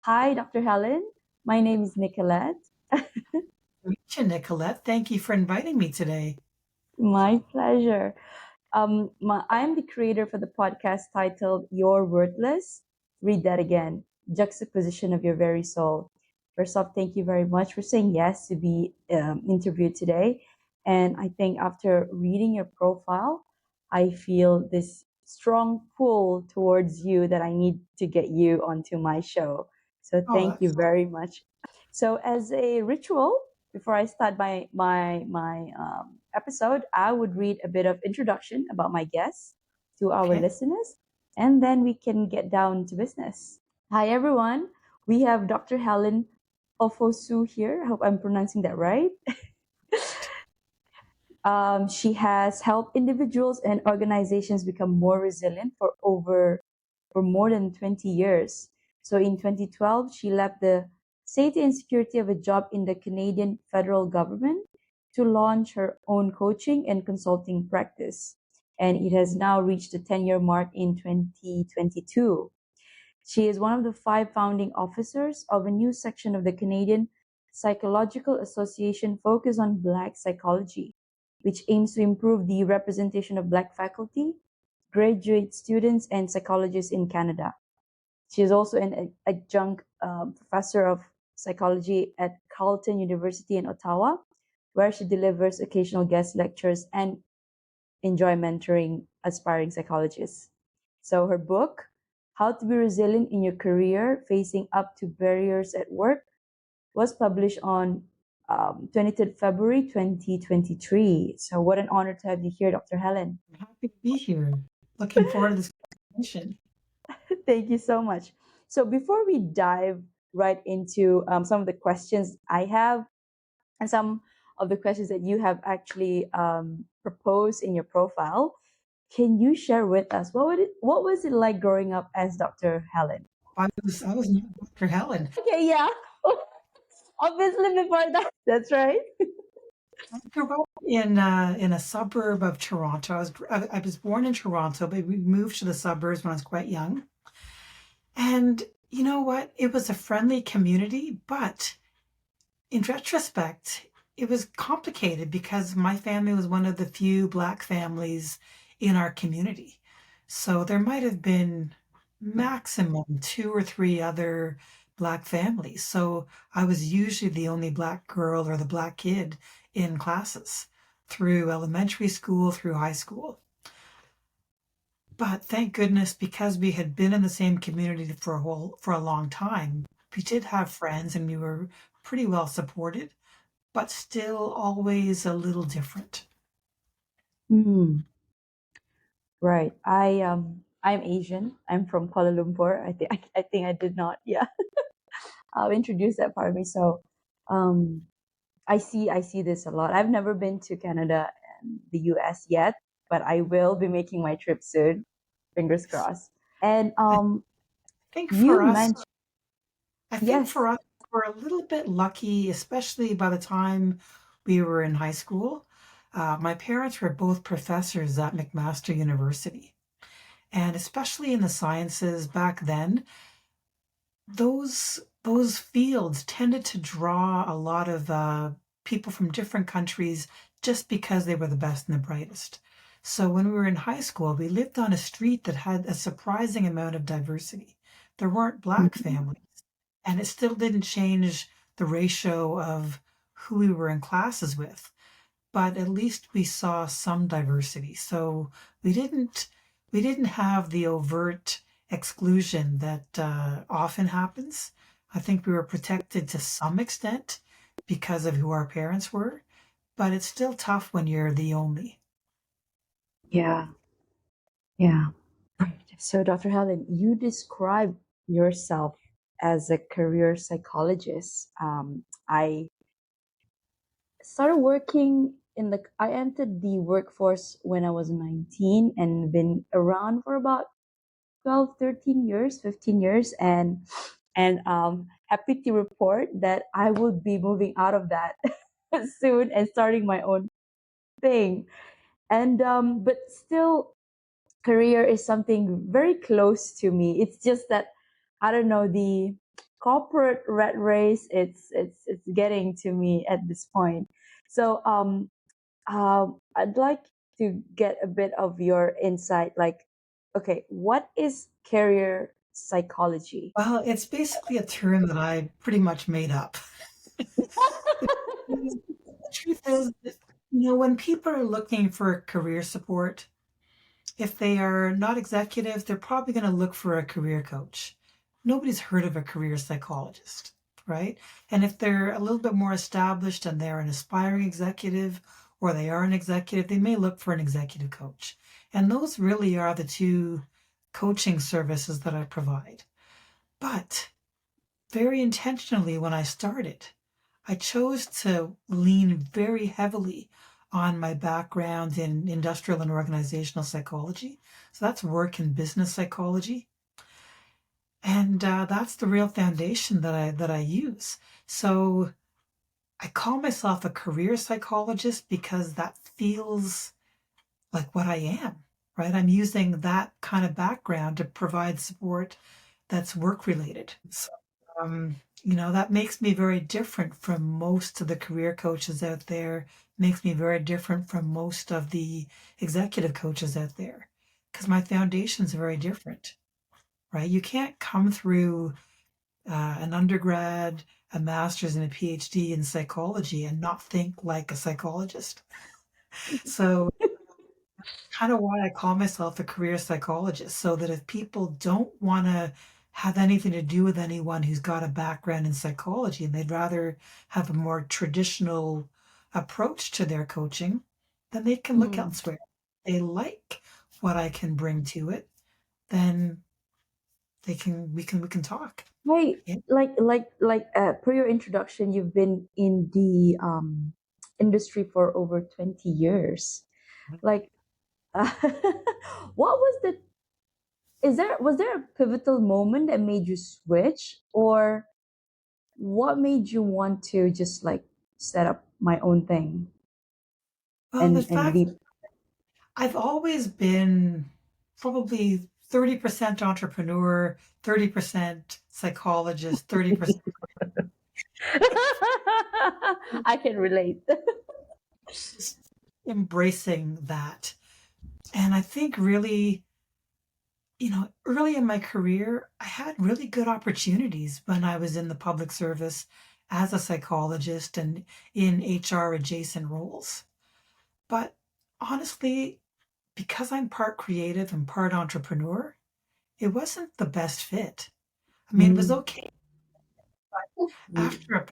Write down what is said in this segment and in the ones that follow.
Hi, Dr. Helen. My name is Nicolette. Meet you, Nicolette. Thank you for inviting me today. My pleasure. I'm the creator for the podcast titled You're Worthless. Read that again. Juxtaposition of your very soul. First off, thank you very much for saying yes to be interviewed today. And I think after reading your profile, I feel this strong pull towards you that I need to get you onto my show. So Oh, thank you that's very much. So as a ritual, before I start my episode, I would read a bit of introduction about my guests to our okay. listeners, and then we can get down to business. Hi, everyone. We have Dr. Helen Ofosu here. I hope I'm pronouncing that right. She has helped individuals and organizations become more resilient for more than 20 years. So in 2012, she left the safety and security of a job in the Canadian federal government to launch her own coaching and consulting practice. And it has now reached the 10-year mark in 2022. She is one of the 5 founding officers of a new section of the Canadian Psychological Association focused on Black psychology, which aims to improve the representation of Black faculty, graduate students, and psychologists in Canada. She is also an adjunct professor of psychology at Carleton University in Ottawa, where she delivers occasional guest lectures and enjoy mentoring aspiring psychologists. So her book, How to Be Resilient in Your Career, Facing Up to Barriers at Work, was published on 23rd February 2023. So what an honor to have you here, Dr. Helen. I'm happy to be here. Looking forward to this conversation. Thank you so much. So before we dive right into some of the questions I have and some of the questions that you have actually proposed in your profile, can you share with us what was it like growing up as Dr. Helen? I was not Dr. Helen. Okay, yeah. Obviously before that. That's right. I grew up in a suburb of Toronto. I was born in Toronto, but we moved to the suburbs when I was quite young. And you know what? It was a friendly community, but in retrospect, it was complicated because my family was one of the few Black families in our community. So there might have been maximum two or three other Black families. So I was usually the only Black girl or the Black kid in classes through elementary school, through high school. But thank goodness, because we had been in the same community for a long time, we did have friends and we were pretty well supported, but still always a little different. Hmm. Right. I'm Asian. I'm from Kuala Lumpur. I think I did not introduce that part of me. So um I see this a lot. I've never been to Canada and the US yet, but I will be making my trip soon. Fingers crossed. And I think for you us, mentioned I think yes. for us, we're a little bit lucky, especially by the time we were in high school. My parents were both professors at McMaster University. And especially in the sciences back then, those fields tended to draw a lot of people from different countries just because they were the best and the brightest. So when we were in high school, we lived on a street that had a surprising amount of diversity. There weren't Black Mhm. families, and it still didn't change the ratio of who we were in classes with, but at least we saw some diversity. So we didn't we didn't have the overt exclusion that often happens. I think we were protected to some extent because of who our parents were, but it's still tough when you're the only. Yeah, yeah. Right. So Dr. Helen, you describe yourself as a career psychologist. I started working I entered the workforce when I was 19 and been around for about 12, 13 years, 15 years, and happy to report that I will be moving out of that soon and starting my own thing. And but still, career is something very close to me. It's just that I don't know, the corporate rat race, it's getting to me at this point. So I'd like to get a bit of your insight. Like, okay, what is career psychology? Well, it's basically a term that I pretty much made up. The truth is that, when people are looking for career support, if they are not executives, they're probably going to look for a career coach. Nobody's heard of a career psychologist, right? And if they're a little bit more established and they're an aspiring executive or they are an executive, they may look for an executive coach. And those really are the two coaching services that I provide. But very intentionally, when I started, I chose to lean very heavily on my background in industrial and organizational psychology. So that's work and business psychology. And that's the real foundation that I use. So I call myself a career psychologist because that feels like what I am, right? I'm using that kind of background to provide support that's work related. So, that makes me very different from most of the career coaches out there, makes me very different from most of the executive coaches out there because my foundation's very different, right? You can't come through an undergrad, a master's, and a PhD in psychology and not think like a psychologist. So kind of why I call myself a career psychologist, so that if people don't want to have anything to do with anyone who's got a background in psychology and they'd rather have a more traditional approach to their coaching, then they can look Mm. elsewhere. They like what I can bring to it, then we can talk. Hey, Yeah. per your introduction, you've been in the industry for over 20 years. Like, what was the was there a pivotal moment that made you switch, or what made you want to just like set up my own thing Well, the and fact leap? I've always been probably 30% entrepreneur, 30% psychologist, 30% I can relate. just embracing that. And I think really, early in my career, I had really good opportunities when I was in the public service as a psychologist and in HR adjacent roles. But honestly, because I'm part creative and part entrepreneur, it wasn't the best fit. I mean, it was Mm. okay. After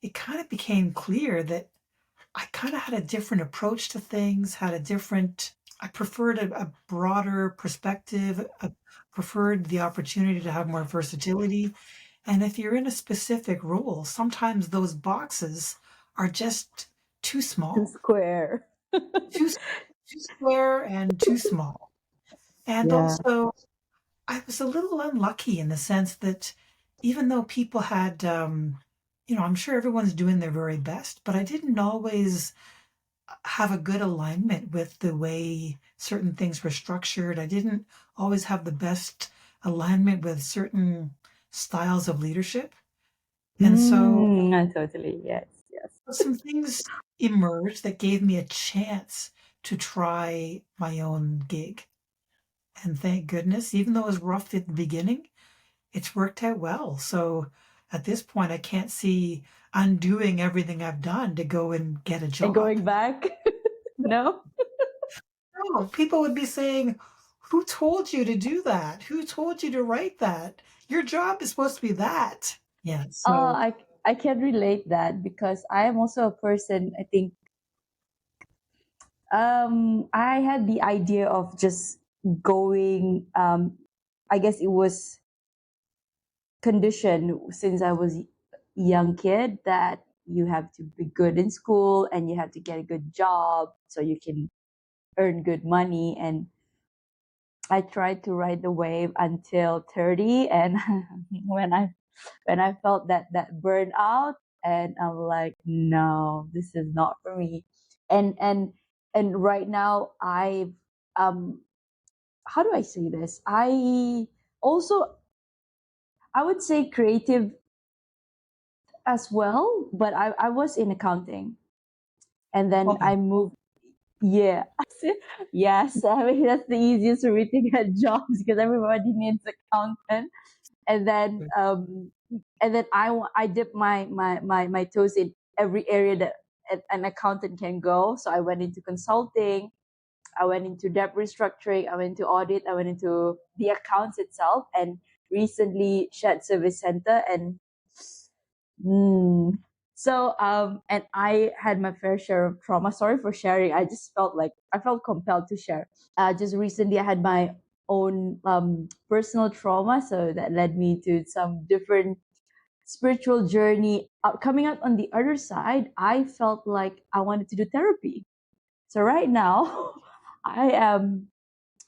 it kind of became clear that I kind of had a different approach to things, I preferred a broader perspective, preferred the opportunity to have more versatility. And if you're in a specific role, sometimes those boxes are just too Too small, square. too, too square and too small. And Yeah. also, I was a little unlucky in the sense that even though people had, I'm sure everyone's doing their very best, but I didn't always have a good alignment with the way certain things were structured. I didn't always have the best alignment with certain styles of leadership. And so Totally. Yes. Yes. some things emerged that gave me a chance to try my own gig. And thank goodness, even though it was rough at the beginning, it's worked out well. So at this point, I can't see undoing everything I've done to go and get a And job. going back? No? No, people would be saying, "Who told you to do that? Who told you to write that? Your job is supposed to be that." Yeah, Oh, so I can relate that because I am also a person, I think, I had the idea of just going, I guess it was conditioned since I was a young kid that you have to be good in school and you have to get a good job so you can earn good money. And I tried to ride the wave until 30, and when I felt that burnout, and I'm like, no, this is not for me. And right now I've how do I say this? I also I would say creative as well, but I was in accounting, and then Okay. I moved. Yeah, yes. I mean that's the easiest for me to get jobs because everybody needs accountant. And then I dip my toes in every area that an accountant can go. So I went into consulting, I went into debt restructuring, I went into audit, I went into the accounts itself, and recently shared service center. And mm, and I had my fair share of trauma. Sorry for sharing. I just felt like I felt compelled to share. Just recently I had my own personal trauma, so that led me to some different spiritual journey. Coming out on the other side, I felt like I wanted to do therapy. So right now, I am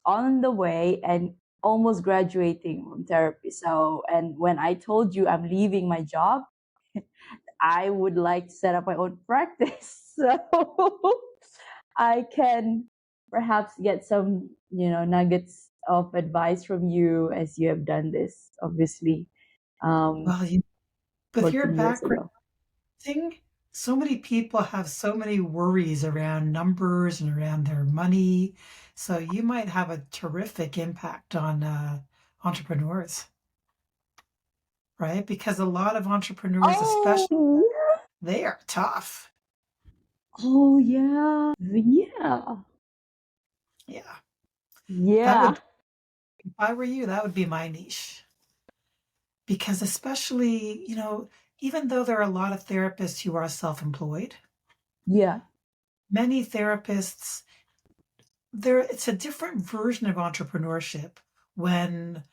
on the way and almost graduating from therapy. So, and when I told you I'm leaving my job, I would like to set up my own practice. So I can perhaps get some, nuggets of advice from you as you have done this, obviously, um, Well, with your 14 years background ago. thing, so many people have so many worries around numbers and around their money. So you might have a terrific impact on entrepreneurs, right? Because a lot of entrepreneurs, especially, Oh, they are tough. oh yeah, yeah, Yeah, that yeah, would, if I were you, that would be my niche. Because especially, even though there are a lot of therapists who are self-employed, yeah. many therapists, there it's a different version of entrepreneurship when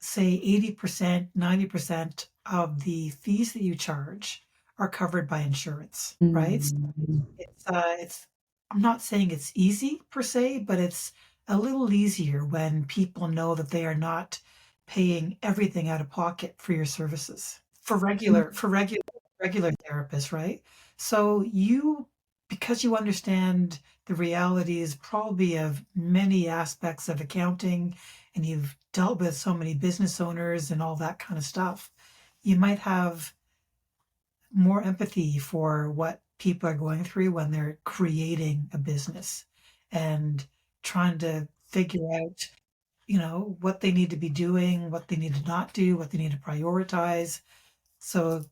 say 80%, 90% of the fees that you charge are covered by insurance, right? Mm. It's I'm not saying it's easy per se, but it's a little easier when people know that they are not paying everything out of pocket for your services. For regular therapists, right? So you because you understand the realities probably of many aspects of accounting and you've dealt with so many business owners and all that kind of stuff, you might have more empathy for what people are going through when they're creating a business and trying to figure out, what they need to be doing, what they need to not do, what they need to prioritize. So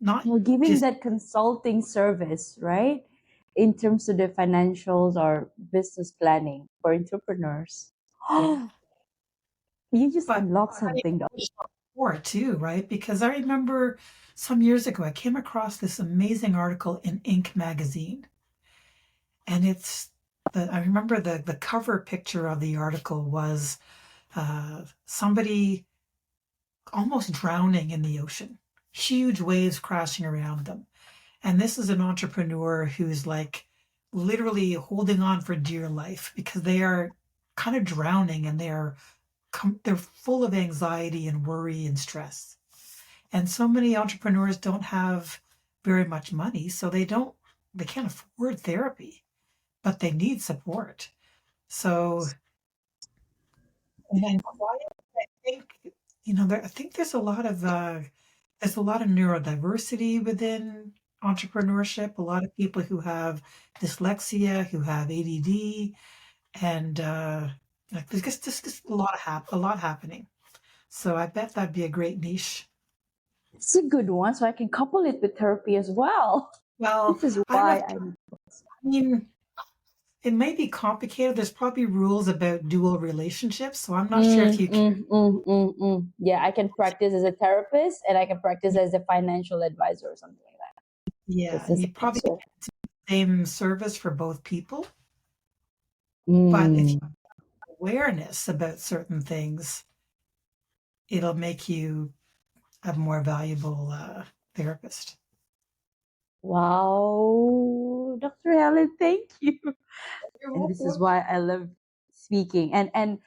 not You're giving just that consulting service, right? In terms of the financials or business planning for entrepreneurs. yeah, You just but unlocked I something, though. wish more too, right? Because I remember some years ago I came across this amazing article in Inc. magazine, and I remember the cover picture of the article was somebody almost drowning in the ocean, huge waves crashing around them. And this is an entrepreneur who's like literally holding on for dear life because they are kind of drowning and they're full of anxiety and worry and stress. And so many entrepreneurs don't have very much money, so they can't afford therapy, but they need support. So, and then quiet, I think, I think there's a lot of neurodiversity within entrepreneurship. A lot of people who have dyslexia, who have ADD, and like there's a lot happening. So I bet that'd be a great niche. It's a good one, so I can couple it with therapy as well. Well, This is I don't know. why I I'm. mean, it may be complicated. There's probably rules about dual relationships, so I'm not sure if Mm, you can. mm, mm, mm, mm. Yeah, I can practice as a therapist and I can practice as a financial advisor or something like that. Yeah, and Business you probably advisor. get the same service for both people. But if you Mm. have awareness about certain things, it'll make you a more valuable therapist. Wow, Dr. Helen, thank you. You're And this is welcome. why I love speaking. And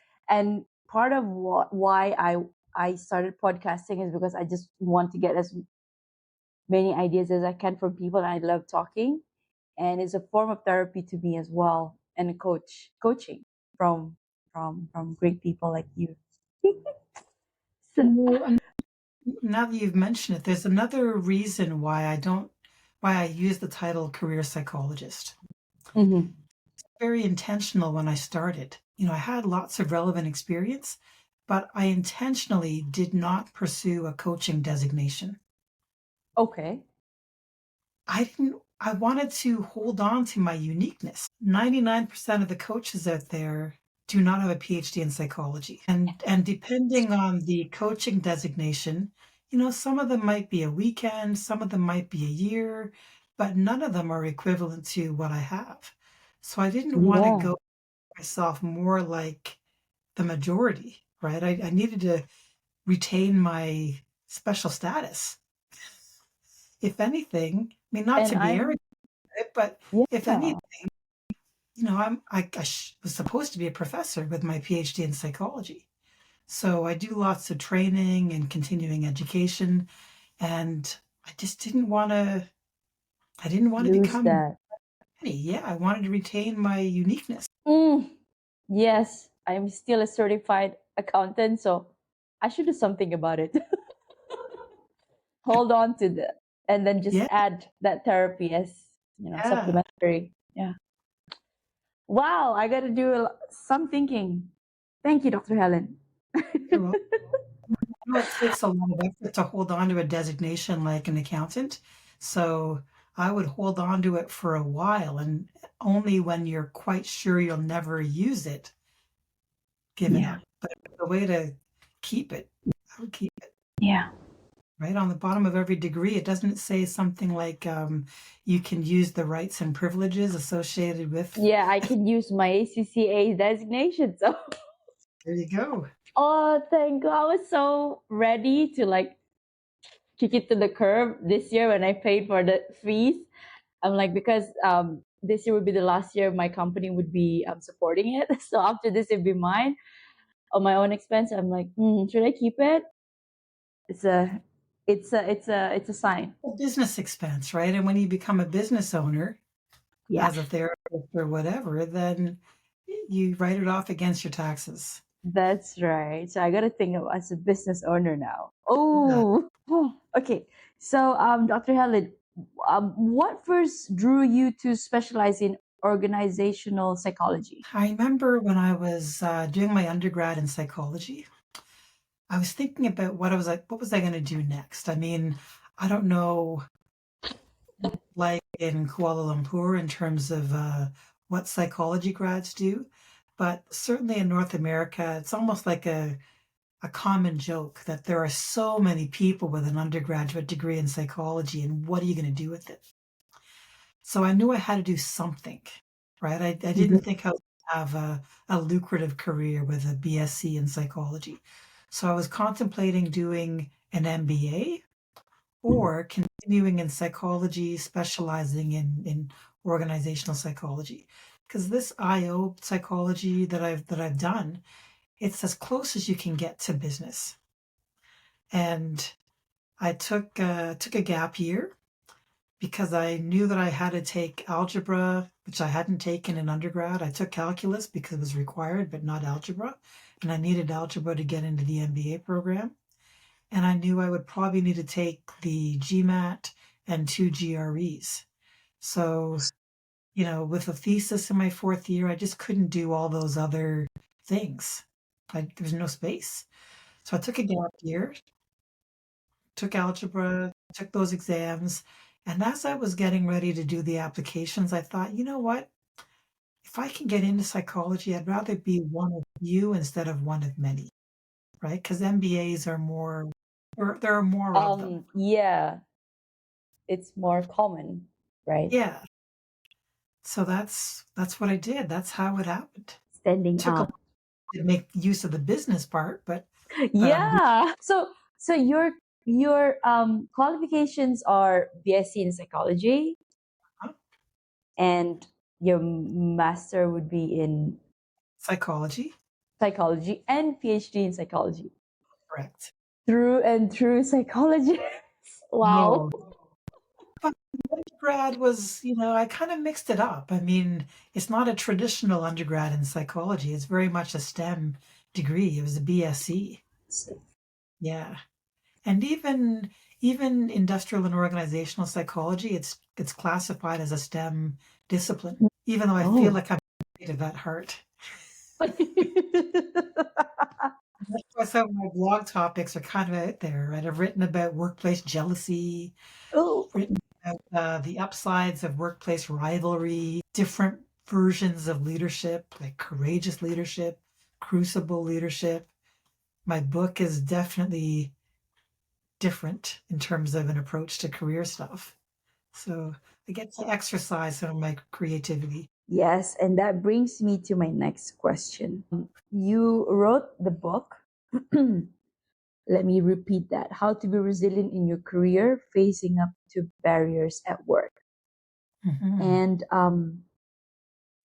part of why I started podcasting is because I just want to get as many ideas as I can from people, and I love talking. And it's a form of therapy to me as well, and a coaching from from great people like you. Well, now that you've mentioned it, there's another reason why I use the title career psychologist. Mhm. Very intentional when I started. I had lots of relevant experience, but I intentionally did not pursue a coaching designation. Okay. I wanted to hold on to my uniqueness. 99% of the coaches out there do not have a PhD in psychology. And depending on the coaching designation, some of them might be a weekend, some of them might be a year, but none of them are equivalent to what I have. So I didn't want to Yeah. go myself more like the majority, right? I needed to retain my special status. If anything, I mean, not And to be I'm arrogant, but if yeah. anything, was supposed to be a professor with my PhD in psychology. So I do lots of training and continuing education, and I just I didn't want to Lose become that. any. Yeah, I wanted to retain my uniqueness. Mm, yes, I'm still a certified accountant, so I should do something about it. Hold on to the and then just Yeah, add that therapy as yeah. supplementary. Yeah. Wow, I got to do some thinking. Thank you, Dr. Helen. You're welcome. It takes a lot of effort to hold on to a designation like an accountant. So I would hold on to it for a while, and only when you're quite sure you'll never use it, give it Yeah. up. But the way to keep it, I would keep it Yeah. right on the bottom of every degree. It doesn't say something like you can use the rights and privileges associated with. Yeah, I can use my ACCA designation. So, There you go. oh, thank God. I was so ready to like kick it to the curb this year when I paid for the fees. I'm like, because this year would be the last year my company would be supporting it. So after this, it'd be mine on my own expense. I'm like, should I keep it? It's a, it's a sign. A business expense, right? And when you become a business owner Yeah, as a therapist or whatever, then you write it off against your taxes. that's right. So I got to think of as a business owner now. Yeah. Oh, okay. So, Dr. Helen, what first drew you to specialize in organizational psychology? I remember when I was doing my undergrad in psychology, I was thinking about what was I going to do next? I mean, I don't know, like in Kuala Lumpur in terms of what psychology grads do, but certainly in North America, it's almost like a common joke that there are so many people with an undergraduate degree in psychology, and what are you going to do with it? So I knew I had to do something, right? I didn't think I would have a lucrative career with a BSc in psychology. So I was contemplating doing an MBA or continuing in psychology, specializing in organizational psychology. Because this IO psychology that I've done, it's as close as you can get to business. And I took a gap year because I knew that I had to take algebra, which I hadn't taken in undergrad. I took calculus because it was required, but not algebra. And I needed algebra to get into the MBA program. And I knew I would probably need to take the GMAT and two GREs. So, with a thesis in my fourth year, I just couldn't do all those other things. There was no space. So I took a gap year, took algebra, took those exams. And as I was getting ready to do the applications, I thought, you know what? If I can get into psychology, I'd rather be one of you instead of one of many, right? Because MBAs are more, or there are more of them. Yeah, it's more common, right? Yeah. So that's what I did. That's how it happened. Standing Took a out. lot to make use of the business part, but I'm Yeah. So your qualifications are BSc in psychology, and your master would be in psychology, psychology and PhD in psychology. correct? Through and through psychology. Wow. No, but undergrad was, I kind of mixed it up. I mean, it's not a traditional undergrad in psychology. It's very much a STEM degree. It was a BSc. Yeah. And even industrial and organizational psychology, it's classified as a STEM discipline, even though I feel Oh. like I'm creative at heart. That's why some of my blog topics are kind of out there, right? I've written about workplace jealousy, Oh. written about the upsides of workplace rivalry, different versions of leadership, like courageous leadership, crucible leadership. My book is definitely different in terms of an approach to career stuff. So I get to exercise some of my creativity. Yes, and that brings me to my next question. You wrote the book. Let me repeat that. How to be resilient in your career, facing up to barriers at work. Mhm. And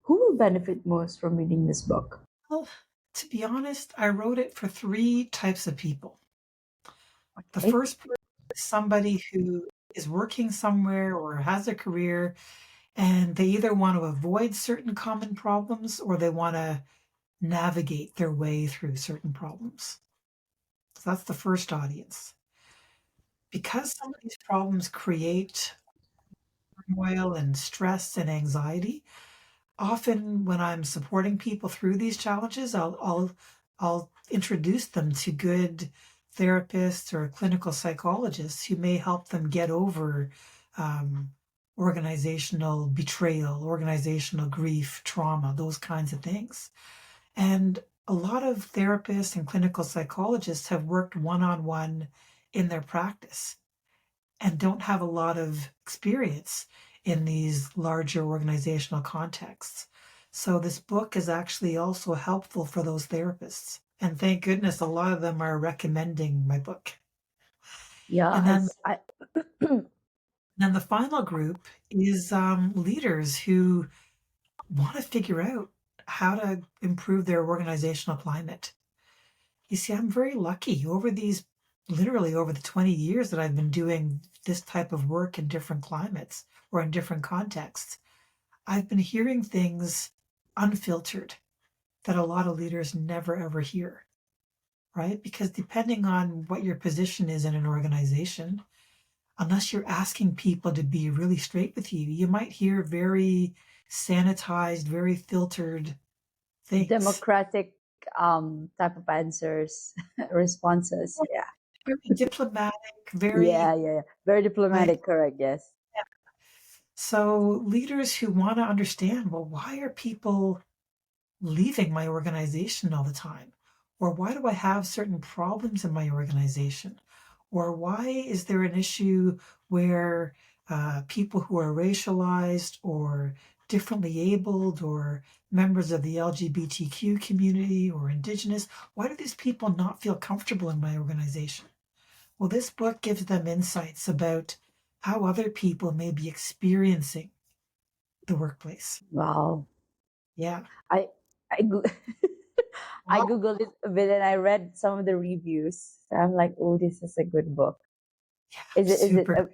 who will benefit most from reading this book? Well, to be honest, I wrote it for three types of people. The Okay. first person is somebody who is working somewhere or has a career and they either want to avoid certain common problems or they want to navigate their way through certain problems. So that's the first audience. Because some of these problems create turmoil and stress and anxiety, often when I'm supporting people through these challenges, I'll introduce them to good therapists or clinical psychologists who may help them get over um, organizational betrayal, organizational grief, trauma, those kinds of things. And a lot of therapists and clinical psychologists have worked one on one in their practice and don't have a lot of experience in these larger organizational contexts. So this book is actually also helpful for those therapists. And thank goodness a lot of them are recommending my book. Yeah, And then I then the final group is leaders who want to figure out how to improve their organizational climate. You see, I'm very lucky over these literally over the 20 years that I've been doing this type of work in different climates or in different contexts. I've been hearing things unfiltered that a lot of leaders never ever hear, right? Because depending on what your position is in an organization, unless you're asking people to be really straight with you, you might hear very sanitized, very filtered things. democratic type of answers, responses. Yeah. Very diplomatic, Yeah, very yeah, yeah. Very like. diplomatic, correct, yes. So leaders who want to understand, well, why are people leaving my organization all the time? Or why do I have certain problems in my organization? Or why is there an issue where people who are racialized or differently abled or members of the LGBTQ community or indigenous, why do these people not feel comfortable in my organization? Well, this book gives them insights about how other people may be experiencing the workplace. Wow. Yeah. I I go- I Wow. googled it a bit and I read some of the reviews. So I'm like, oh, this is a good book. Yeah, Is it super.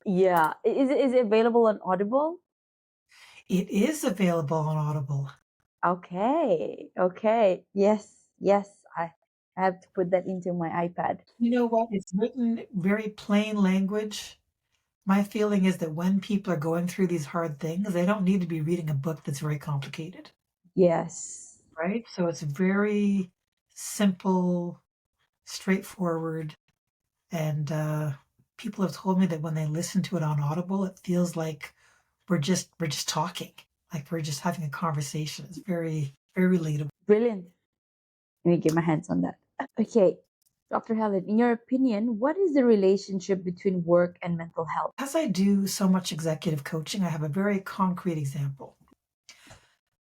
yeah. Is it available on Audible? It is available on Audible. Okay. Okay. Yes. Yes. I have to put that into my iPad. You know what? It's written very plain language. My feeling is that when people are going through these hard things, they don't need to be reading a book that's very complicated, Yes. right? So it's very simple, straightforward, and people have told me that when they listen to it on Audible, it feels like we're just talking, like we're just having a conversation. It's very very relatable. Brilliant. Let me get my hands on that. Okay. Dr. Helen, in your opinion, what is the relationship between work and mental health? As I do so much executive coaching, I have a very concrete example.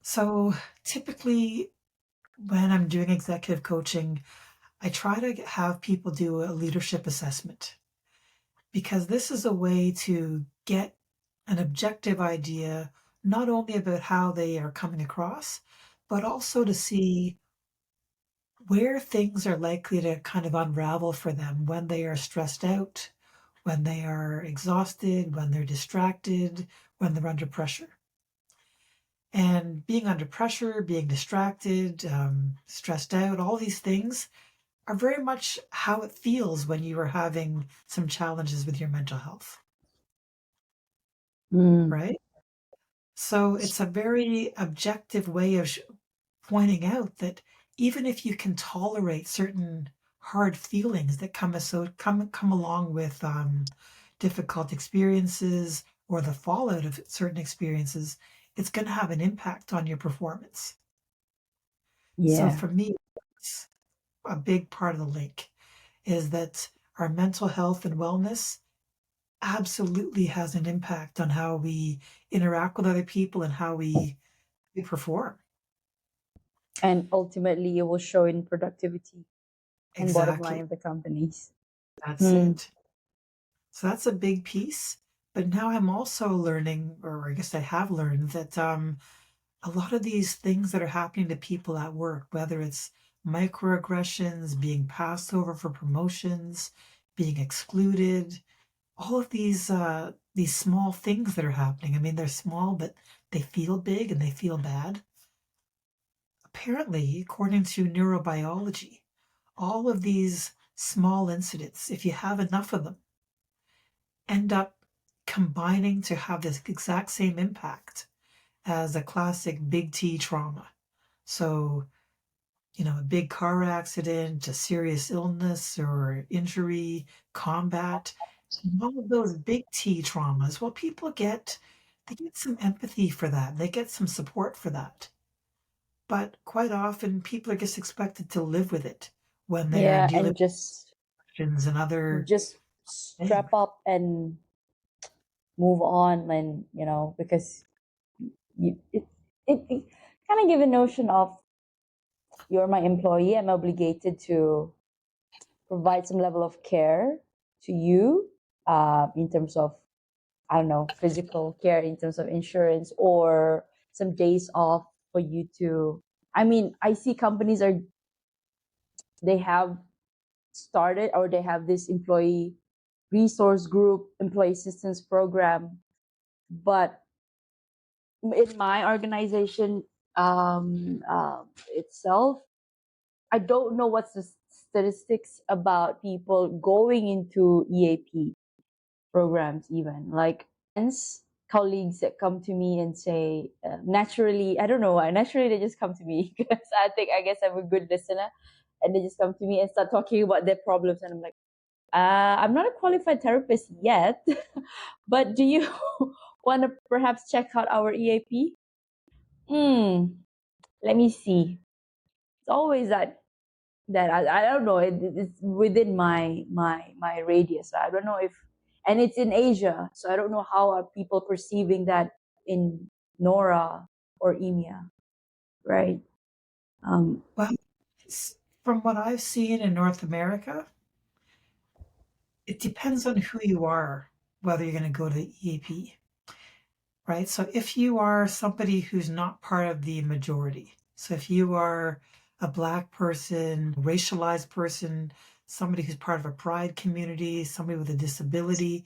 So typically, when I'm doing executive coaching, I try to have people do a leadership assessment because this is a way to get an objective idea not only about how they are coming across, but also to see where things are likely to kind of unravel for them when they are stressed out, when they are exhausted, when they're distracted, when they're under pressure. And being under pressure, being distracted, stressed out, all these things are very much how it feels when you are having some challenges with your mental health, Mm. right? So it's a very objective way of pointing out that even if you can tolerate certain hard feelings that come along with difficult experiences or the fallout of certain experiences, it's going to have an impact on your performance. So Yeah. for me, it's a big part of the link is that our mental health and wellness absolutely has an impact on how we interact with other people and how we perform. And ultimately, it will show in productivity and bottom line Exactly. of the companies. That's Hmm. it. So that's a big piece. But now I'm also learning, or I guess I have learned, that a lot of these things that are happening to people at work, whether it's microaggressions, being passed over for promotions, being excluded, all of these small things that are happening. I mean, they're small, but they feel big and they feel bad. Apparently, according to neurobiology, all of these small incidents, if you have enough of them, end up combining to have this exact same impact as a classic big T trauma. So, a big car accident, a serious illness or injury, combat, all of those big T traumas, well, they get some empathy for that. They get some support for that. But quite often, people are just expected to live with it when they're Yeah, dealing and with questions and other just things. strap up and move on, and because it kind of give a notion of you're my employee, I'm obligated to provide some level of care to you, in terms of, I don't know, physical care, in terms of insurance, or some days off for you to. I mean, I see companies they have started, or they have this employee resource group, employee assistance program, but in my organization, itself, I don't know what's the statistics about people going into EAP programs, even like friends, colleagues that come to me and say, naturally, I don't know why, naturally they just come to me because I guess I'm a good listener, and they just come to me and start talking about their problems, and I'm like, I'm not a qualified therapist yet, but do you want to perhaps check out our EAP? Let me see. It's always that I don't know. It's within my radius. I don't know if, and it's in Asia, so I don't know how are people perceiving that in Nora or EMEA, right? Um, Well, from what I've seen in North America, it depends on who you are, whether you're going to go to the EAP, right? So if you are somebody who's not part of the majority, so if you are a Black person, racialized person, somebody who's part of a pride community, somebody with a disability,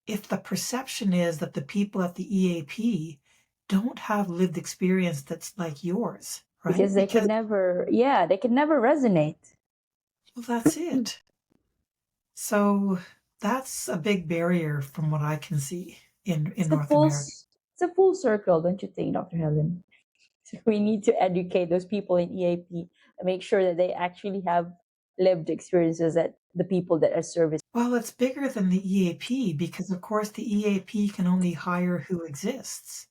if the perception is that the people at the EAP don't have lived experience that's like yours, right? because they can Because, never, yeah, they can never resonate. well, that's it. So that's a big barrier from what I can see in It's a North America. it's a full circle, don't you think, Dr. Helen? So we need to educate those people in EAP and make sure that they actually have lived experiences that the people that are serviced. Well, it's bigger than the EAP because, of course, the EAP can only hire who exists.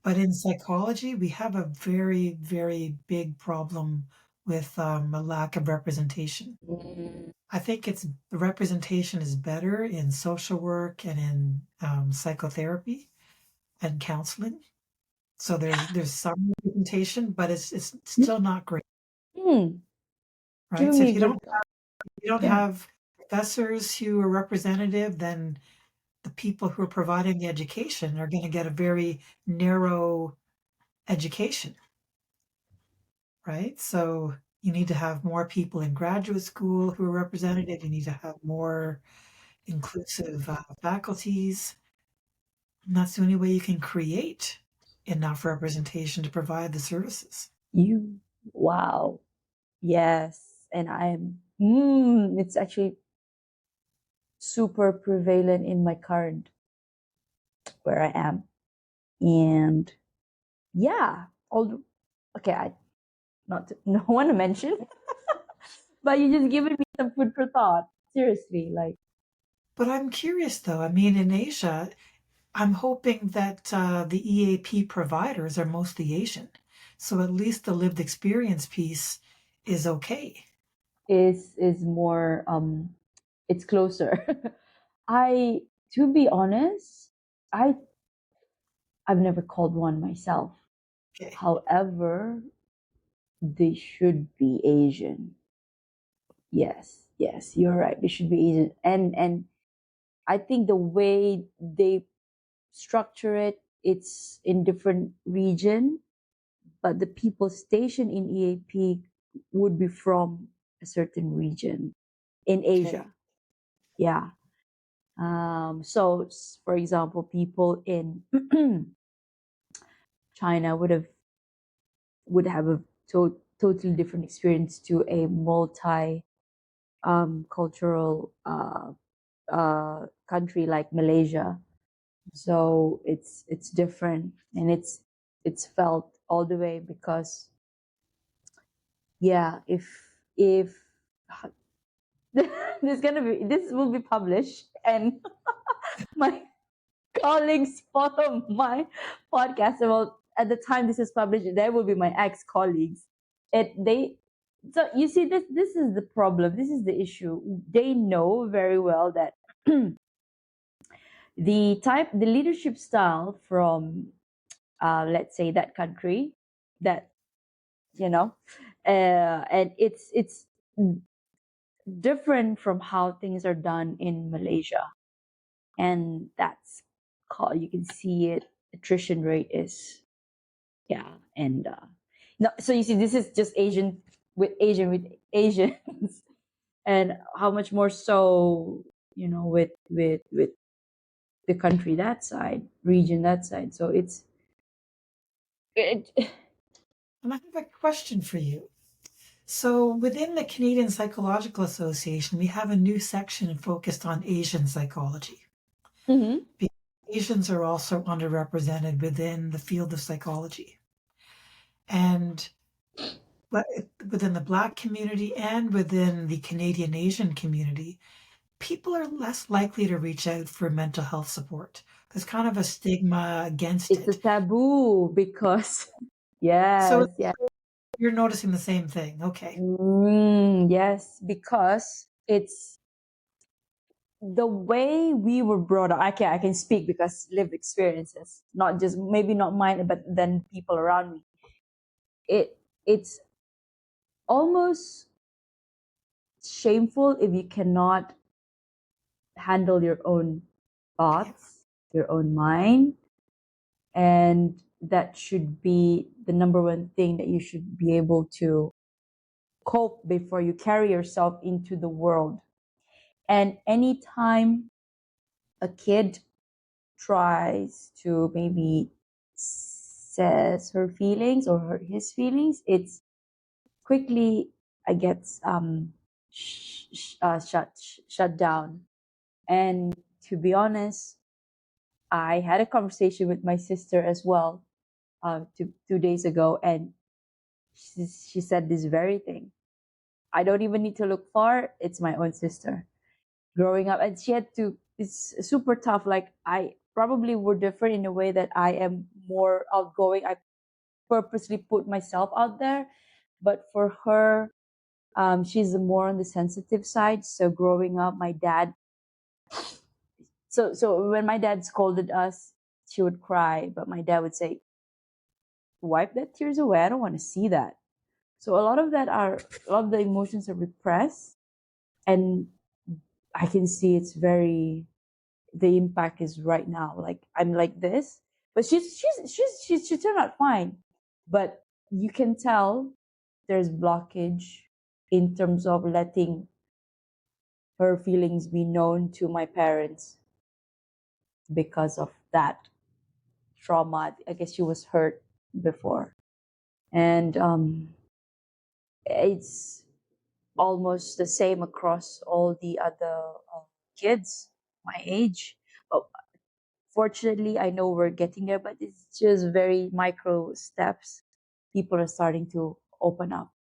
But in psychology, we have a very, very big problem with a lack of representation. I think the representation is better in social work and in psychotherapy and counseling. So there's some representation, but it's still not great, Hmm, right? giving So me if a good thought. you don't Yeah. have professors who are representative, then the people who are providing the education are going to get a very narrow education, right? So you need to have more people in graduate school who are representative. You need to have more inclusive faculties. And that's the only way you can create enough representation to provide the services. You, wow. Yes. and it's actually super prevalent in my current where I am. And yeah, although, okay, I not to, no want to mention, but you just given me some food for thought. Seriously, like But I'm curious though. I mean, in Asia, I'm hoping that the EAP providers are mostly Asian. So at least the lived experience piece is okay. is more it's closer. I to be honest, I I've never called one myself. Okay. However, they should be Asian. Yes, yes, you're right. They should be Asian. And I think the way they structure it, it's in different region, but the people stationed in EAP would be from a certain region in Okay. Asia. Yeah. So for example, people in China would have a totally different experience to a multi cultural country like Malaysia. So it's different, and it's felt all the way because yeah, if this will be published and my colleagues follow my podcast, well, at the time this is published there will be my ex-colleagues. So you see, this is the problem, this is the issue. They know very well that the leadership style from let's say that country, that you know and it's different from how things are done in Malaysia, and that's called, you can see it, attrition rate is, yeah. And no, so you see, this is just Asian with Asians and how much more so, with the country that side, region that side. So it And I have a question for you. So within the Canadian Psychological Association, we have a new section focused on Asian psychology. Mhm. Because Asians are also underrepresented within the field of psychology. And within the Black community and within the Canadian Asian community, people are less likely to reach out for mental health support. There's kind of a stigma against It's a it. taboo because So yes, yes. you're noticing the same thing. Okay. Yes, because it's the way we were brought up. I can speak because lived experiences, not just maybe not mine, but then people around me. It's almost shameful if you cannot handle your own Okay. thoughts, your own mind, and that should be the number one thing that you should be able to cope before you carry yourself into the world. And anytime a kid tries to maybe says her feelings or his feelings, it's quickly gets shut down. And to be honest, I had a conversation with my sister as well, 2 days ago, and she said this very thing. I don't even need to look far. It's my own sister growing up, and she had to. It's super tough. Like, I probably were different in a way that I am more outgoing. I purposely put myself out there, but for her, she's more on the sensitive side. So growing up, my dad. So when my dad scolded us, she would cry, but my dad would say, "Wipe that tears away. I don't want to see that." So a lot of the emotions are repressed, and I can see it's very, the impact is right now. Like, I'm like this, but she turned out fine, but you can tell there's blockage in terms of letting her feelings be known to my parents because of that trauma. I guess she was hurt before, and it's almost the same across all the other kids my age. But fortunately, I know we're getting there, but it's just very micro steps. People are starting to open up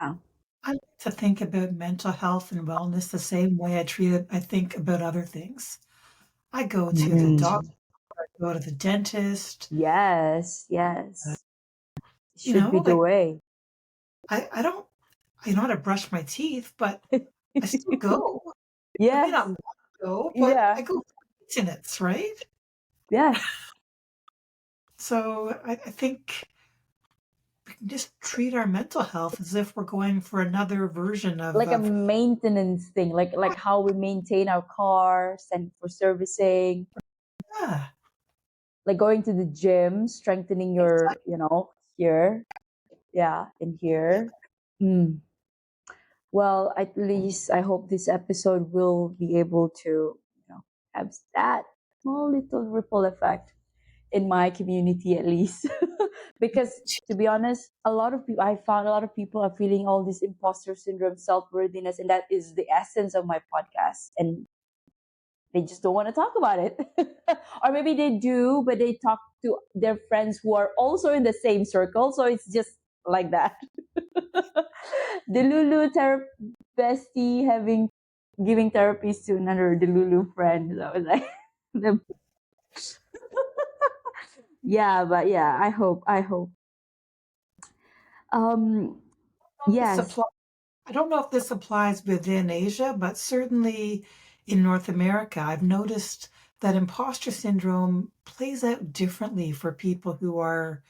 now. I like to think about mental health and wellness the same way I think about other things. I go to the doctor, Mm. I go to the dentist, Yes, yes. Should be the like way. I don't I know how to brush my teeth, but I still go. I may not Yes, want to go, but yeah, I go for maintenance, right? yes. So I think we can just treat our mental health as if we're going for another version Like a of maintenance thing, like how we maintain our cars and for servicing, yeah, like going to the gym, strengthening your, exactly. here, yeah, in here. Mm. Well, at least I hope this episode will be able to, have that small little ripple effect in my community at least. Because to be honest, I found a lot of people are feeling all this imposter syndrome, self-worthiness, and that is the essence of my podcast. And they just don't want to talk about it. Or maybe they do, but they talk to their friends who are also in the same circle. So it's just like that. The Lulu bestie giving therapies to another the Lulu friend. So I was like, the, yeah, but yeah, I hope. Um, This yes, apply I don't know if this applies within Asia, but certainly in North America, I've noticed that imposter syndrome plays out differently for people who are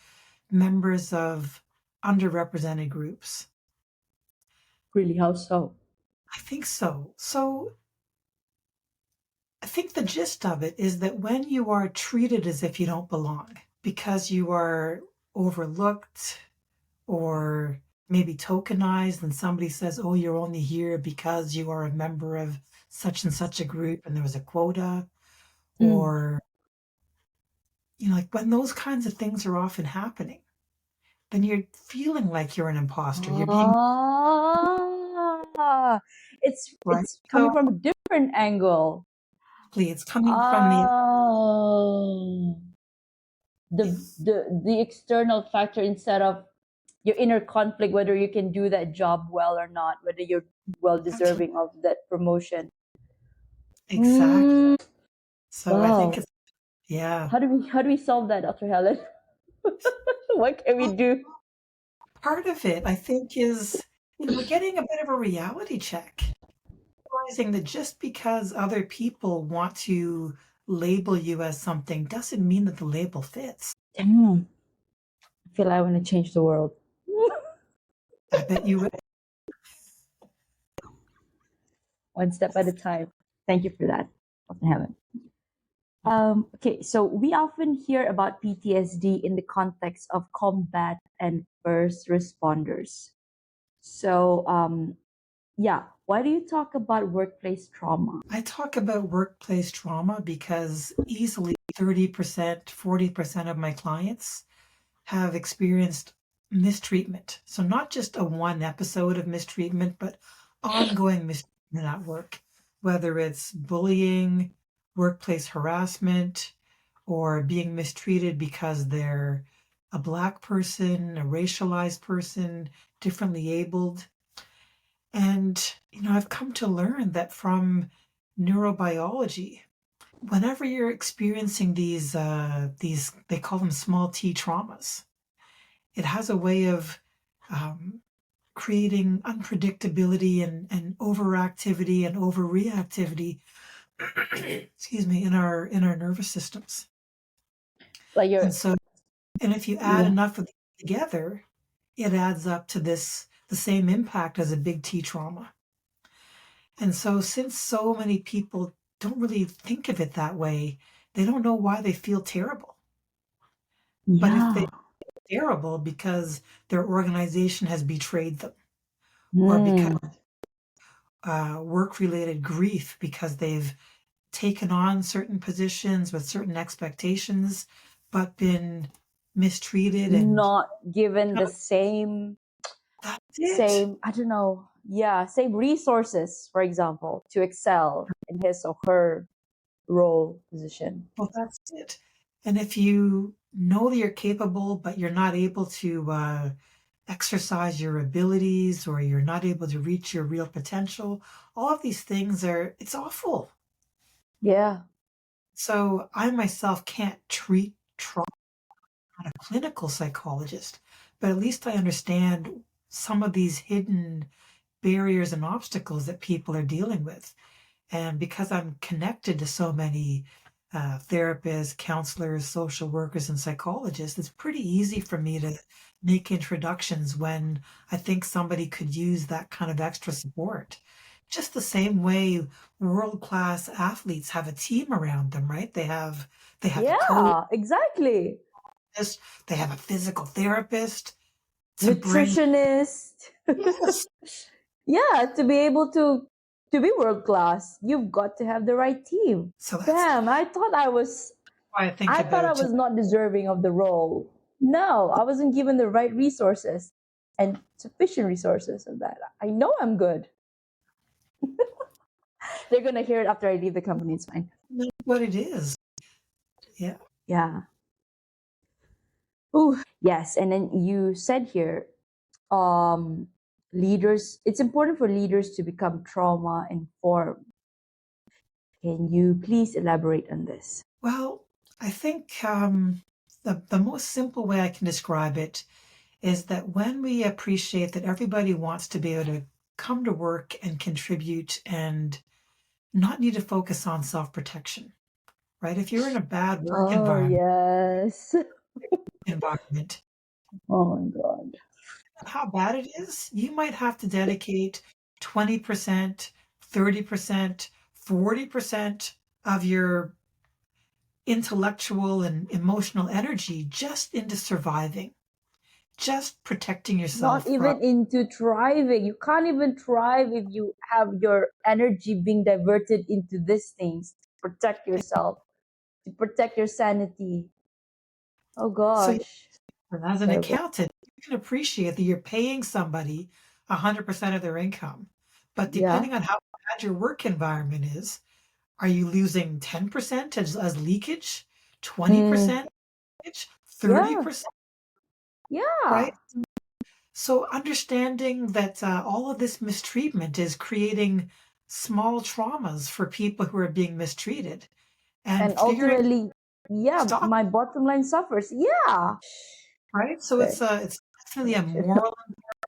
members of underrepresented groups. really, how so? I think so. So I think the gist of it is that when you are treated as if you don't belong because you are overlooked or maybe tokenized, and somebody says, oh, you're only here because you are a member of such and such a group and there was a quota, Mm. or, like when those kinds of things are often happening, then you're feeling like you're an imposter. You're being Ah, right. it's So coming from a different angle. it's coming from the Oh, the external factor instead of your inner conflict, whether you can do that job well or not, whether you're well exactly, deserving of that promotion. exactly. Mm, So I think wow. it's yeah. How do we solve that, Dr. Helen? What can we Well, do? part of it I think is we're getting a bit of a reality check, realizing that just because other people want to label you as something doesn't mean that the label fits. Damn, I feel I want to change the world. I bet you will. One step at a time. Thank you for that, Dr. Helen. Okay, so we often hear about PTSD in the context of combat and first responders. So, yeah, why do you talk about workplace trauma? I talk about workplace trauma because easily 30%, 40% of my clients have experienced mistreatment. So not just a one episode of mistreatment, but ongoing mistreatment at work, whether it's bullying, workplace harassment, or being mistreated because they're a Black person, a racialized person, differently abled. And, I've come to learn that from neurobiology, whenever you're experiencing these, they call them small t traumas, it has a way of um, creating unpredictability and overactivity and overreactivity excuse me, in our nervous systems. Like And you're, so, and if you add yeah, enough of these together, it adds up to the same impact as a big T trauma. And so, since so many people don't really think of it that way, they don't know why they feel terrible. But if they yeah. feel terrible because their organization has betrayed them, or because Mm, work related grief because they've taken on certain positions with certain expectations, but been mistreated and not given you know, the same, that's it. I don't know. save resources, for example, to excel in his or her role position. Well, that's it. And if you know that you're capable, but you're not able to exercise your abilities, or you're not able to reach your real potential, all of these things it's awful. Yeah. So I myself can't treat trauma. I'm not a clinical psychologist, but at least I understand some of these hidden barriers and obstacles that people are dealing with. And because I'm connected to so many therapists, counselors, social workers, and psychologists, it's pretty easy for me to make introductions when I think somebody could use that kind of extra support. Just the same way world-class athletes have a team around them, right? They have a coach, Yeah, exactly. they have a physical therapist to bring. Nutritionist. Yes. Yeah, to be able to be world class, you've got to have the right team. So that's Damn, why I think I thought I about was not deserving of the role. No, I wasn't given the right resources and sufficient resources of that. I know I'm good. They're gonna hear it after I leave the company. It's fine. what it is. Yeah. Yeah. Ooh, yes. And then you said here, leaders. It's important for leaders to become trauma informed. Can you please elaborate on this? Well, I think the most simple way I can describe it is that when we appreciate that everybody wants to be able to come to work and contribute and not need to focus on self-protection, right? If you're in a bad work Oh environment, yes. environment, Oh my god. how bad it is, you might have to dedicate 20%, 30%, 40% of your intellectual and emotional energy just into surviving, just protecting Not yourself from. even into thriving. You can't even thrive if you have your energy being diverted into these things to protect yourself, to protect your sanity. Oh So, gosh. as an Terrible. accountant, you can appreciate that you're paying somebody 100% of their income. But Yeah. depending on how bad your work environment is, are you losing 10% as leakage, Mm, 20% leakage, yeah. 30%, right? Yeah. So understanding that all of this mistreatment is creating small traumas for people who are being mistreated, and And figuring ultimately, yeah, stop, my bottom line suffers. Yeah. right? So Very, it's definitely a very true. moral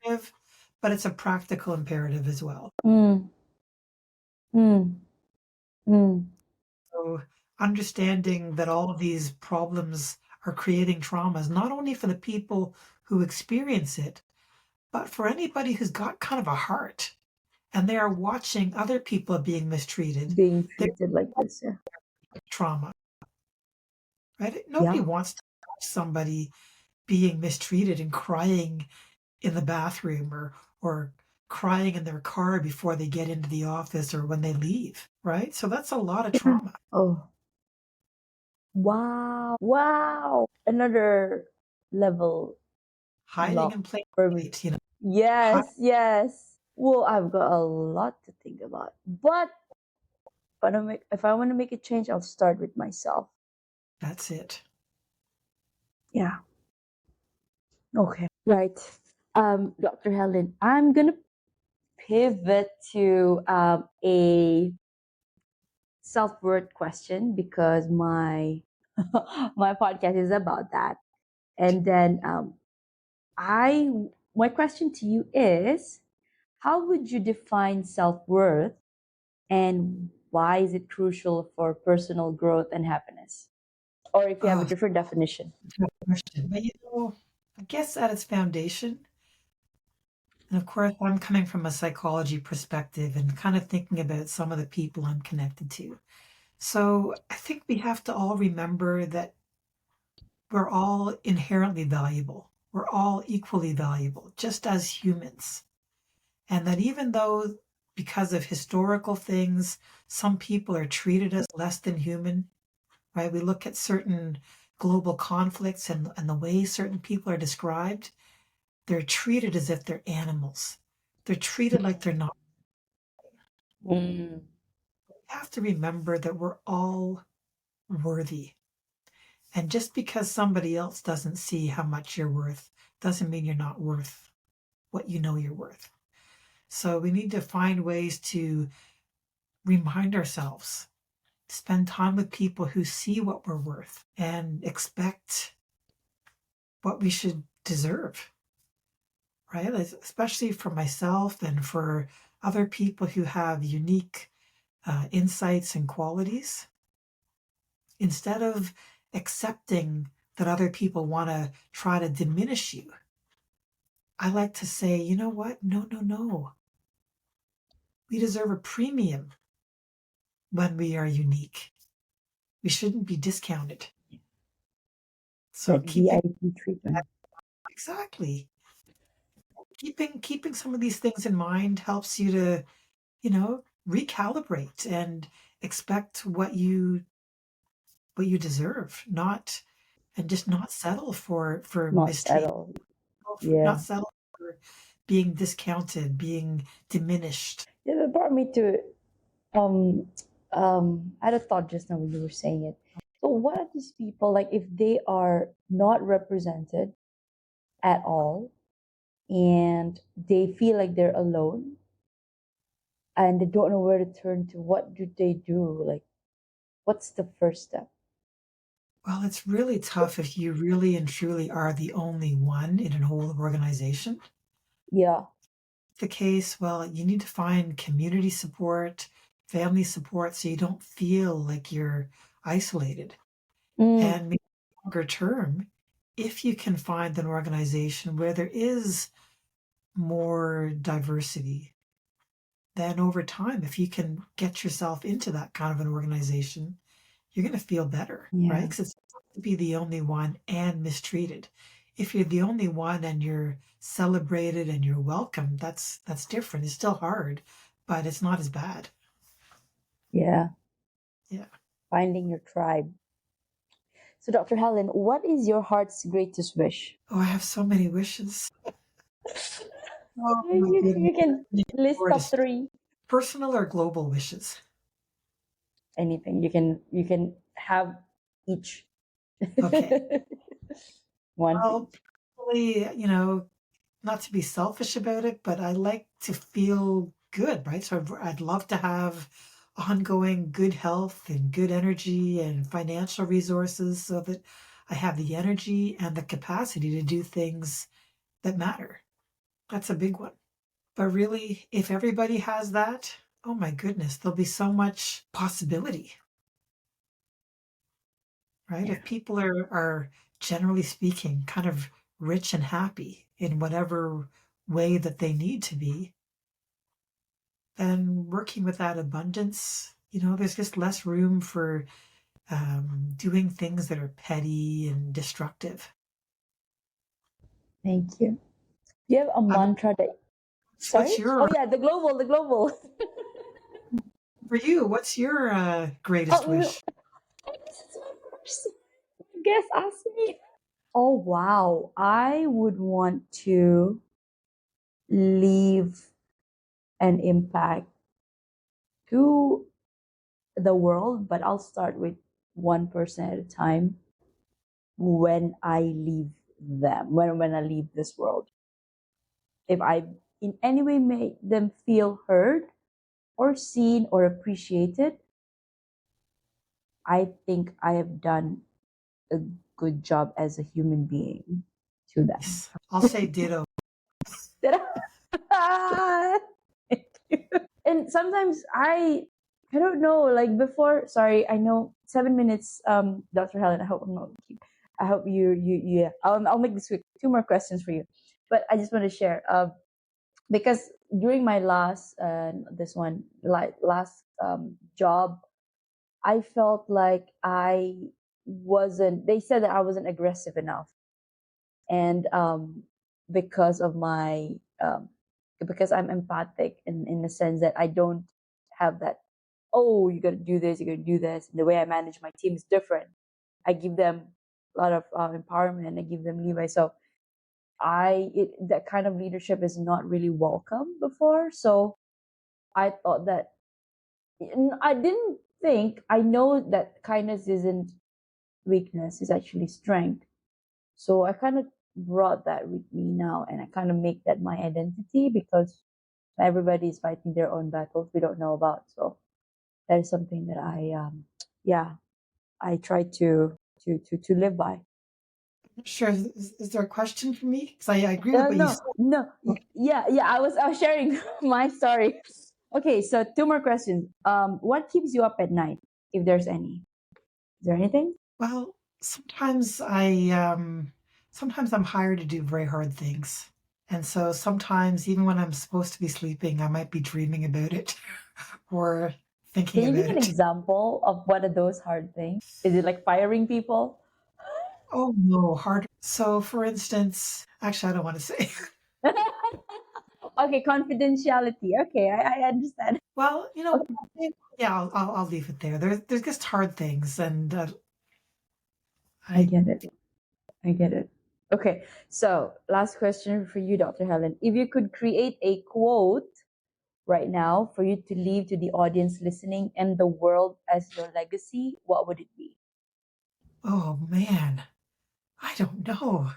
imperative, but it's a practical imperative as well. Mm, mm, mm. So understanding that all of these problems are creating traumas, not only for the people who experience it, but for anybody who's got kind of a heart and they are watching other people being mistreated, Being they're treated like this. Yeah. trauma, right? Nobody Yeah. wants to watch somebody being mistreated and crying in the bathroom, or crying in their car before they get into the office or when they leave, right? So that's a lot of trauma. Oh, wow. Wow. Another level Hiding lock in plain for me. sight, hi Yes, yes. Well, I've got a lot to think about. But if I want to make a change, I'll start with myself. that's it. Yeah. Okay. Right. Dr. Helen, I'm gonna pivot to a self-worth question because my my podcast is about that. And then I my question to you is, how would you define self-worth and why is it crucial for personal growth and happiness? Or if you have a Oh, different definition. tough question. But I guess at its foundation, and of course, I'm coming from a psychology perspective and kind of thinking about some of the people I'm connected to. So I think we have to all remember that we're all inherently valuable. We're all equally valuable, just as humans. And that even though, because of historical things, some people are treated as less than human, right? We look at certain global conflicts and the way certain people are described, they're treated as if they're animals. They're treated like they're not. Mm. We have to remember that we're all worthy. And just because somebody else doesn't see how much you're worth doesn't mean you're not worth what you know you're worth. So we need to find ways to remind ourselves, spend time with people who see what we're worth and expect what we should deserve, right? Especially for myself and for other people who have unique insights and qualities. Instead of accepting that other people want to try to diminish you, I like to say, you know what? No, no, no. We deserve a premium when we are unique. We shouldn't be discounted. So That keeping VIP treatment. exactly keeping some of these things in mind helps you to, recalibrate and expect what you deserve, not and just not settle for Not mistreatment, settle. Yeah. not settle for being discounted, being diminished. Yeah, that brought me to I had a thought just now when you were saying it. So what are these people like if they are not represented at all and they feel like they're alone and they don't know where to turn to, what do they do? Like what's the first step? Well, it's really tough if you really and truly are the only one in a whole organization. Yeah. The case, well, you need to find community support, family support, so you don't feel like you're isolated. Mm, And maybe longer term, if you can find an organization where there is more diversity, then over time, if you can get yourself into that kind of an organization, you're going to feel better, right? yeah. Because it's tough to be the only one and mistreated. If you're the only one and you're celebrated and you're welcome, that's different. It's still hard, but it's not as bad. Yeah. Yeah. Finding your tribe. So Dr. Helen, what is your heart's greatest wish? Oh, I have so many wishes. Oh my goodness. You can list Lord, top it's three. personal or global wishes. Anything. You can have each. Okay. One for Well, each. probably, not to be selfish about it, but I like to feel good, right? So I'd love to have ongoing good health and good energy and financial resources so that I have the energy and the capacity to do things that matter. That's a big one. But really, if everybody has that, oh my goodness, there'll be so much possibility, right? Yeah. If people are generally speaking kind of rich and happy in whatever way that they need to be, then working with that abundance, there's just less room for doing things that are petty and destructive. Thank you. Do you have a I'm, mantra that sorry? what's Oh your yeah, the global. for you? What's your greatest Oh, wish? this is my first guest asked me. Oh wow. I would want to leave an impact to the world, but I'll start with one person at a time when I leave them, when I leave this world. If I in any way make them feel heard or seen or appreciated, I think I have done a good job as a human being to them. I'll say ditto. And sometimes I don't know, like before, sorry, I know 7 minutes, Dr. Helen, I hope I'm not keep I hope you yeah. I'll make this quick. Two more questions for you. But I just want to share. Because during my last this one like last job, I felt like I wasn't they said that I wasn't aggressive enough. And because of my um, because I'm empathic in the sense that I don't have that, oh, you got to do this, you got to do this. And the way I manage my team is different. I give them a lot of empowerment. I give them leeway. So that kind of leadership is not really welcome before. So I thought that I didn't think I know that kindness isn't weakness; it's actually strength. So I kind of brought that with me now, and I kind of make that my identity because everybody is fighting their own battles we don't know about. So that is something that yeah, I try to live by. Sure. Is there a question for me? Because I agree with what you No, said. no, yeah. I was sharing my story. Okay, so two more questions. What keeps you up at night, if there's any? Is there anything? Well, sometimes I'm hired to do very hard things. And so sometimes, even when I'm supposed to be sleeping, I might be dreaming about it or thinking Can you give about an it. example of what are those hard things? Is it like firing people? Oh no, hard. So, for instance, actually, I don't want to say. Okay, confidentiality. Okay, I understand. Well, Okay, yeah, I'll leave it there. There's just hard things, and I I get it. I get it. Okay, so last question for you, Dr. Helen. If you could create a quote right now for you to leave to the audience listening and the world as your legacy, what would it be? oh man, I don't know.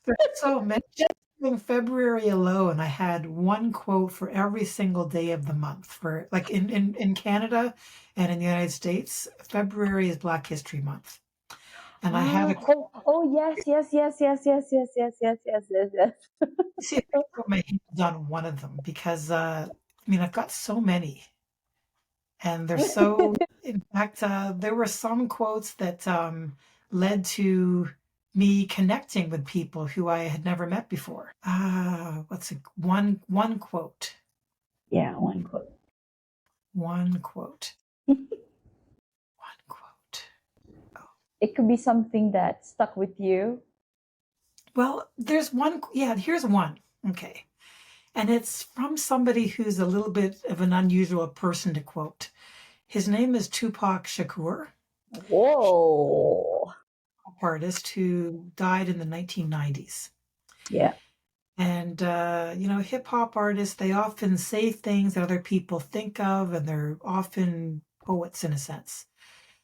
There's so many. Just in February alone, I had one quote for every single day of the month. For like in Canada and in the United States, February is Black History Month, and I had a Oh, yes, yes, yes, yes, yes, yes, yes, yes, yes, yes, yes. see if I can put my hands on one of them because I mean I've got so many, and they're so. In fact, there were some quotes that led to me connecting with people who I had never met before. What's it? One quote. Yeah, one quote. One quote. One quote. Oh. It could be something that stuck with you. Well, there's one. Yeah, here's one. Okay. And it's from somebody who's a little bit of an unusual person to quote. His name is Tupac Shakur, Whoa. artist who died in the 1990s. Yeah. And, hip hop artists, they often say things that other people think of, and they're often poets in a sense.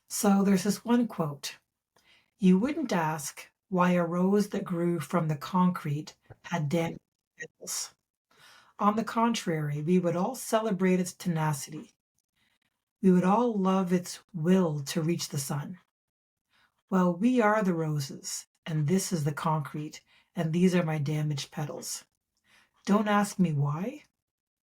So there's this one quote: "You wouldn't ask why a rose that grew from the concrete had damaged petals. On the contrary, we would all celebrate its tenacity. We would all love its will to reach the sun. Well, we are the roses, and this is the concrete, and these are my damaged petals. Don't ask me why,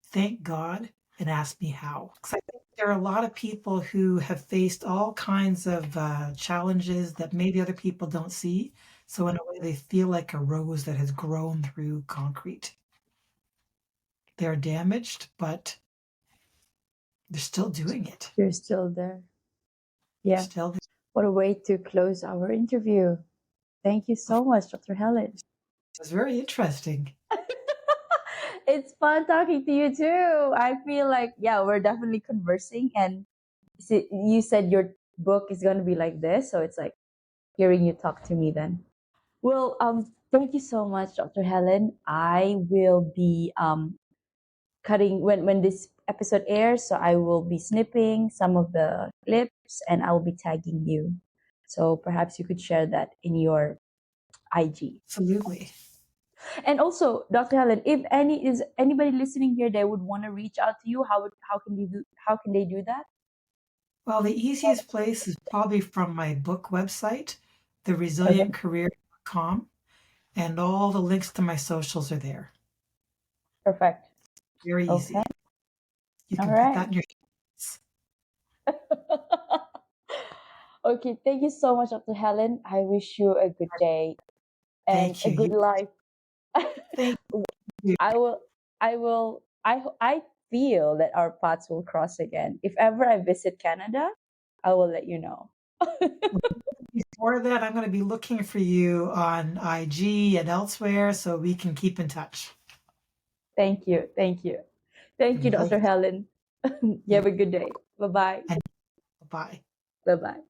thank God, and ask me how." 'Cause I think there are a lot of people who have faced all kinds of challenges that maybe other people don't see. So, in a way, they feel like a rose that has grown through concrete. They're damaged, but they're still doing it. You're still there. They're Yeah. still there. What a way to close our interview. Thank you so much, Dr. Helen. It's very interesting. It's fun talking to you too. I feel like, yeah, we're definitely conversing. And you said your book is going to be like this. So it's like hearing you talk to me then. Well, thank you so much, Dr. Helen. I will be cutting when this episode airs, so I will be snipping some of the clips and I will be tagging you. So perhaps you could share that in your IG. Absolutely. And also, Dr. Helen, if anybody listening here, they would want to reach out to you. How can they do that? Well, the easiest place is probably from my book website, Okay, theresilientcareer.com, and all the links to my socials are there. perfect. Very Okay, easy. You all can put right. that in your notes. Okay, thank you so much, Dr. Helen. I wish you a good day and Thank a you. good life. Thank you. I will, I feel that our paths will cross again. If ever I visit Canada, I will let you know. Before that, I'm going to be looking for you on IG and elsewhere so we can keep in touch. Thank you. Thank you. Thank you, Okay. Dr. Helen. You have a good day. Bye bye. And bye. Bye bye.